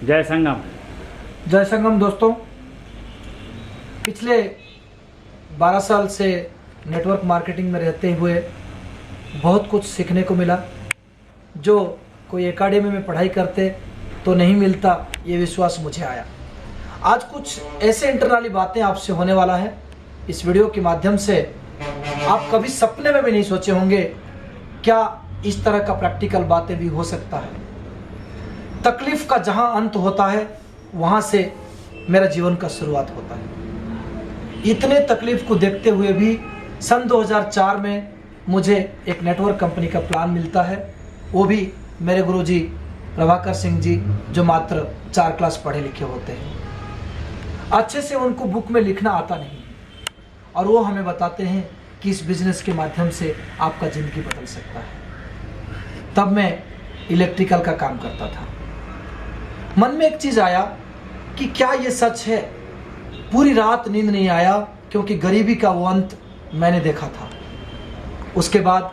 जय संगम। जय संगम दोस्तों, पिछले 12 साल से नेटवर्क मार्केटिंग में रहते हुए बहुत कुछ सीखने को मिला, जो कोई एकेडमी में पढ़ाई करते तो नहीं मिलता, ये विश्वास मुझे आया। आज कुछ ऐसे इंटरनली बातें आपसे होने वाला है। इस वीडियो के माध्यम से आप कभी सपने में भी नहीं सोचे होंगे क्या इस तरह का प्रैक्टिकल बातें भी हो सकता है। तकलीफ का जहां अंत होता है वहां से मेरा जीवन का शुरुआत होता है। इतने तकलीफ को देखते हुए भी सन 2004 में मुझे एक नेटवर्क कंपनी का प्लान मिलता है, वो भी मेरे गुरुजी प्रभाकर सिंह जी, जो मात्र 4 क्लास पढ़े लिखे होते हैं। अच्छे से उनको बुक में लिखना आता नहीं और वो हमें बताते हैं कि इस बिजनेस के माध्यम से आपका ज़िंदगी बदल सकता है। तब मैं इलेक्ट्रिकल का काम करता था। मन में एक चीज़ आया कि क्या ये सच है। पूरी रात नींद नहीं आया, क्योंकि गरीबी का वो अंत मैंने देखा था। उसके बाद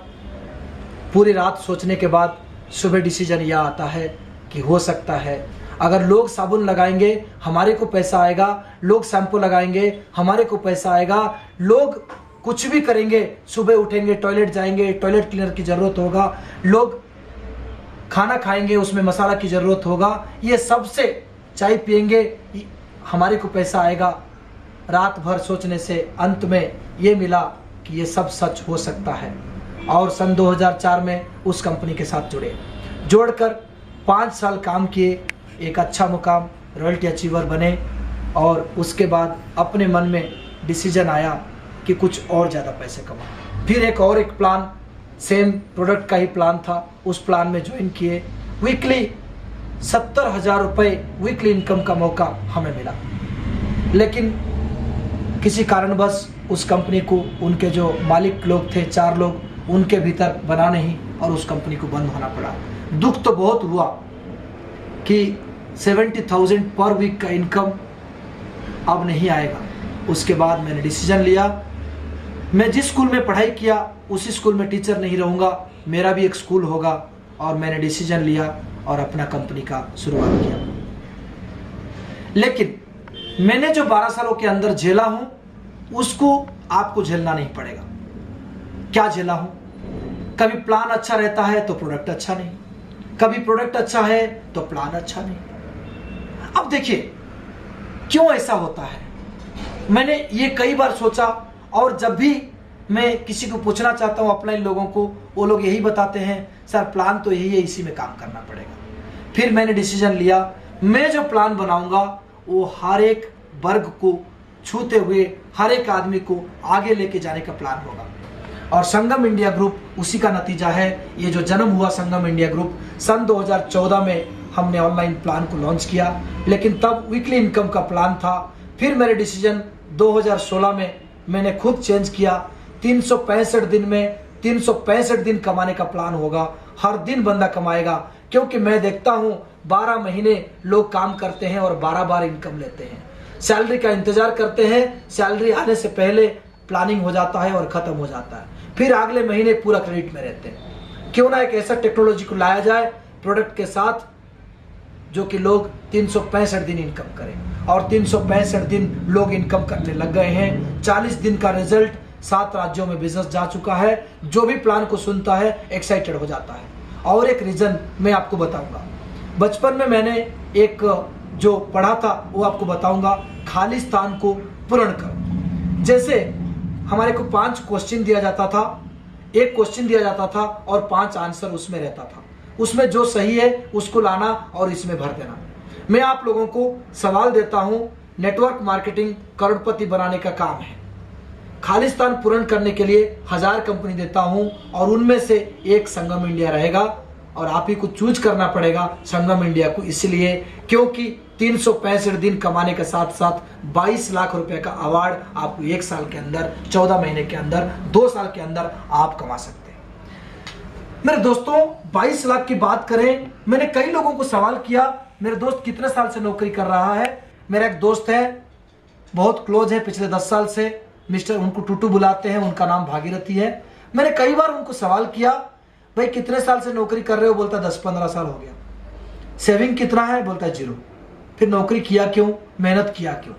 पूरी रात सोचने के बाद सुबह डिसीजन यह आता है कि हो सकता है अगर लोग साबुन लगाएंगे हमारे को पैसा आएगा, लोग शैम्पू लगाएंगे हमारे को पैसा आएगा, लोग कुछ भी करेंगे, सुबह उठेंगे टॉयलेट जाएंगे, टॉयलेट क्लीनर की ज़रूरत होगा, लोग खाना खाएंगे उसमें मसाला की ज़रूरत होगा, ये सबसे चाय पिएंगे हमारे को पैसा आएगा। रात भर सोचने से अंत में ये मिला कि ये सब सच हो सकता है। और सन 2004 में उस कंपनी के साथ जोड़कर 5 साल काम किए, एक अच्छा मुकाम रॉयल्टी अचीवर बने। और उसके बाद अपने मन में डिसीजन आया कि कुछ और ज़्यादा पैसे कमाओ। फिर एक प्लान, सेम प्रोडक्ट का ही प्लान था, उस प्लान में ज्वाइन किए। वीकली 70,000 रुपये वीकली इनकम का मौका हमें मिला, लेकिन किसी कारणवश उस कंपनी को उनके जो मालिक लोग थे 4 लोग, उनके भीतर बना नहीं और उस कंपनी को बंद होना पड़ा। दुख तो बहुत हुआ कि 70,000 पर वीक का इनकम अब नहीं आएगा। उसके बाद मैंने डिसीजन लिया, मैं जिस स्कूल में पढ़ाई किया उसी स्कूल में टीचर नहीं रहूँगा, मेरा भी एक स्कूल होगा। और मैंने डिसीजन लिया और अपना कंपनी का शुरुआत किया। लेकिन मैंने जो 12 सालों के अंदर झेला हूं उसको आपको झेलना नहीं पड़ेगा। क्या झेला हूं? कभी प्लान अच्छा रहता है तो प्रोडक्ट अच्छा नहीं, कभी प्रोडक्ट अच्छा है तो प्लान अच्छा नहीं। अब देखिए क्यों ऐसा होता है, मैंने ये कई बार सोचा। और जब भी मैं किसी को पूछना चाहता हूँ अपलाइन लोगों को, वो लोग यही बताते हैं सर प्लान तो यही है, इसी में काम करना पड़ेगा। फिर मैंने डिसीजन लिया, मैं जो प्लान बनाऊंगा वो हर एक वर्ग को छूते हुए हर एक आदमी को आगे लेके जाने का प्लान होगा। और संगम इंडिया ग्रुप उसी का नतीजा है। ये जो जन्म हुआ संगम इंडिया ग्रुप, सन 2014 में हमने ऑनलाइन प्लान को लॉन्च किया, लेकिन तब वीकली इनकम का प्लान था। फिर मेरे डिसीजन 2016 में मैंने खुद चेंज किया। 365 दिन में 365 दिन कमाने का प्लान होगा, हर दिन बंदा कमाएगा। क्योंकि मैं देखता हूं 12 महीने लोग काम करते हैं और 12 बार इनकम लेते हैं। सैलरी का इंतजार करते हैं, सैलरी आने से पहले प्लानिंग हो जाता है और खत्म हो जाता है, फिर अगले महीने पूरा क्रेडिट में रहते हैं। क्यों ना एक ऐसा टेक्नोलॉजी को लाया जाए प्रोडक्ट के साथ जो कि लोग 365 दिन इनकम करें। और 365 दिन लोग इनकम करने लग गए हैं। 40 दिन का रिजल्ट, 7 राज्यों में बिजनेस जा चुका है। जो भी प्लान को सुनता है एक्साइटेड हो जाता है। और एक रीजन मैं आपको बताऊंगा। बचपन में मैंने एक जो पढ़ा था वो आपको बताऊंगा, खाली स्थान को पूर्ण कर। जैसे हमारे को 5 क्वेश्चन दिया जाता था, एक क्वेश्चन दिया जाता था और 5 आंसर उसमें रहता था। उसमें जो सही है उसको लाना और इसमें भर देना। मैं आप लोगों को सवाल देता हूं, नेटवर्क मार्केटिंग करोड़पति बनाने का काम है। खाली स्थान पूर्ण करने के लिए 1000 कंपनी देता हूं और उनमें से एक संगम इंडिया रहेगा। और आप ही को चूज करना पड़ेगा संगम इंडिया को, इसलिए क्योंकि 365 दिन कमाने के साथ साथ 22 लाख रुपए का अवार्ड आपको 1 साल के अंदर, 14 महीने के अंदर, 2 साल के अंदर आप कमा सकते हैं। मेरे दोस्तों 22 लाख की बात करें, मैंने कई लोगों को सवाल किया मेरे दोस्त कितने साल से नौकरी कर रहा है। मेरा एक दोस्त है, बहुत क्लोज है पिछले 10 साल से, मिस्टर, उनको टूटू बुलाते हैं, उनका नाम भागीरथी है। मैंने कई बार उनको सवाल किया भाई कितने साल से नौकरी कर रहे हो, बोलता 10-15 साल हो गया। सेविंग कितना है, बोलता है 0। फिर नौकरी किया क्यों, मेहनत किया क्यों?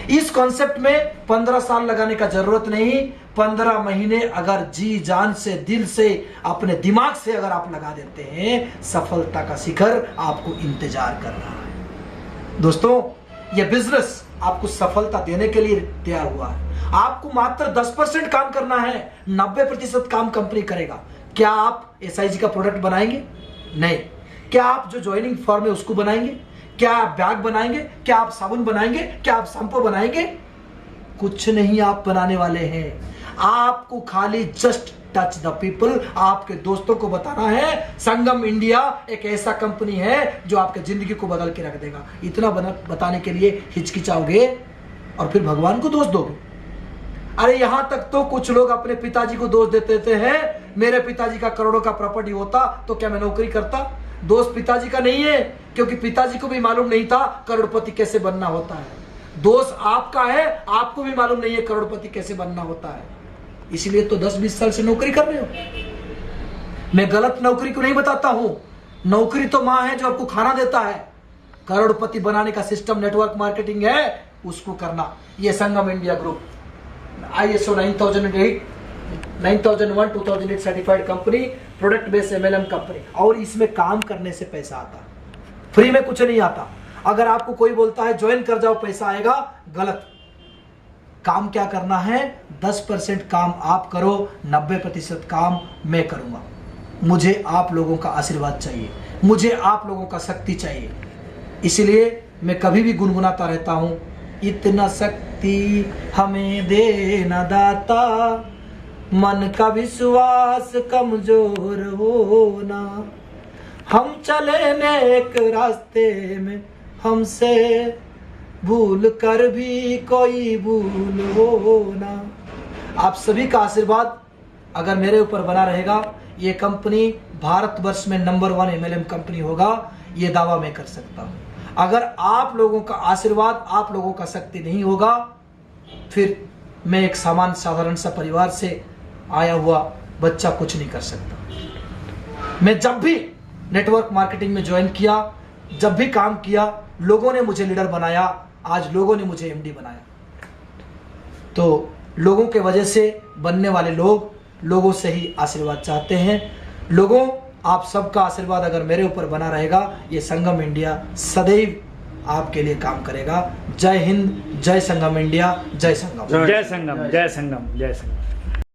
इस कॉन्सेप्ट में 15 साल लगाने का जरूरत नहीं, 15 महीने अगर जी जान से, दिल से, अपने दिमाग से अगर आप लगा देते हैं, सफलता का शिखर आपको इंतजार कर रहा है। दोस्तों, यह बिजनेस आपको सफलता देने के लिए तैयार हुआ है। आपको मात्र 10% काम करना है, 90% काम कंपनी करेगा। क्या आप SIG का प्रोडक्ट बनाएंगे? नहीं। क्या आप जो ज्वाइनिंग फॉर्म है उसको बनाएंगे? क्या आप बैग बनाएंगे? क्या आप साबुन बनाएंगे? क्या आप शैम्पू बनाएंगे? कुछ नहीं आप बनाने वाले हैं। आपको खाली जस्ट टच द पीपल, आपके दोस्तों को बताना है संगम इंडिया एक ऐसा कंपनी है जो आपके जिंदगी को बदल के रख देगा। इतना बताने के लिए हिचकिचाओगे और फिर भगवान को दोष दोगे। अरे यहां तक तो कुछ लोग अपने पिताजी को दोष देते हैं, मेरे पिताजी का करोड़ों का प्रॉपर्टी होता तो क्या मैं नौकरी करता? दोष पिताजी का नहीं है, क्योंकि पिताजी को भी मालूम नहीं था करोड़पति कैसे बनना होता है। दोष आपका है, आपको भी मालूम नहीं है करोड़पति कैसे बनना होता है। इसलिए तो 10-20 साल से नौकरी कर रहे हो। मैं गलत नौकरी को नहीं बताता हूं, नौकरी तो मां है जो आपको खाना देता है। करोड़पति बनाने का सिस्टम नेटवर्क मार्केटिंग है, उसको करना। ये Sangam India group ISO 9001-2008 certified company, product based MLM company, और इसमें काम करने से पैसा आता है, फ्री में कुछ नहीं आता। अगर आपको कोई बोलता है ज्वाइन कर जाओ पैसा आएगा, गलत। काम क्या करना है? 10% काम आप करो, 90% काम मैं करूंगा। मुझे आप लोगों का आशीर्वाद चाहिए, मुझे आप लोगों का शक्ति चाहिए। इसलिए मैं कभी भी गुनगुनाता रहता हूं, इतना शक्ति हमें देना दाता, मन का विश्वास कमजोर होना। हम चले नेक रास्ते में, हमसे भूल कर भी कोई भूल होना। आप सभी का आशीर्वाद अगर मेरे ऊपर बना रहेगा, ये कंपनी भारतवर्ष में नंबर 1 MLM कंपनी होगा, ये दावा मैं कर सकता हूं। अगर आप लोगों का आशीर्वाद, आप लोगों का शक्ति नहीं होगा, फिर मैं एक साधारण सा परिवार से आया हुआ बच्चा कुछ नहीं कर सकता। मैं जब भी नेटवर्क मार्केटिंग में ज्वाइन किया, जब भी काम किया, लोगों ने मुझे लीडर बनाया, आज लोगों ने मुझे MD बनाया। तो लोगों के वजह से बनने वाले लोग लोगों से ही आशीर्वाद चाहते हैं। लोगों, आप सबका आशीर्वाद अगर मेरे ऊपर बना रहेगा, ये संगम इंडिया सदैव आपके लिए काम करेगा। जय हिंद, जय संगम इंडिया, जय संगम, जय संगम, जय संगम, जय संगम।